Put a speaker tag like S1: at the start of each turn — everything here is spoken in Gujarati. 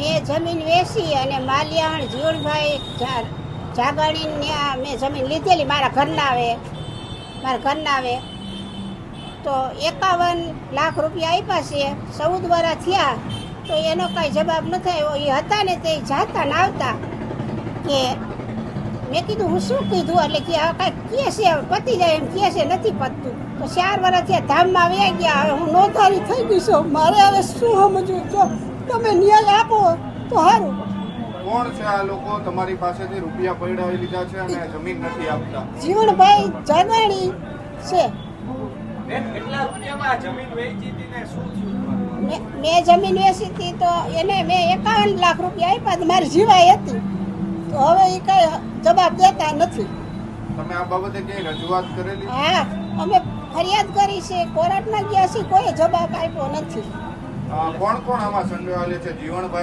S1: મેં જમીન વેચી અને માલિયાણ જીવણભાઈ જાગાણીને મેં જમીન લીધેલી મારા ઘરના આવે તો 51 લાખ રૂપિયા આપ્યા છે. 14 વર્ષ થયા તો એનો કાંઈ જવાબ નથી આવ્યો. એ હતા ને તે જાતા ને આવતા કે મેં કીધું હું શું કીધું એટલે કે આ કાંઈ કહે છે પતી જાય એમ કહે છે, નથી પતતું. તો 4 વર્ષ થયા ધામમાં વયા ગયા. હવે હું નોંધારી થઈ ગઈ છું. મારે હવે શું સમજવું? જો તમે ન્યાય આપો તો સારું.
S2: કોણ છે આ લોકો? તમારી પાસેથી રૂપિયા પડાવી લીધા છે અને જમીન નથી આપતા.
S1: જીવણભાઈ જાગાણી છે.
S3: કેટલા રૂપિયામાં જમીન વેચી હતી ને શું થયું?
S1: મેં જમીન વેચી હતી તો એને મેં 51 લાખ રૂપિયા આપ્યા હતી. મારી જીવાય હતી. તો હવે એ કઈ જવાબ દેતા નથી.
S2: તમે આ બાબતે ક્યાંય રજૂઆત કરેલી?
S1: હા, અમે ફરિયાદ કરી છે, કોર્ટમાં ગયા છે, કોઈ જવાબ આપ્યો નથી.
S2: કોણ કોણ આમાં સંડોવાયેલું છે? જીવણભાઈ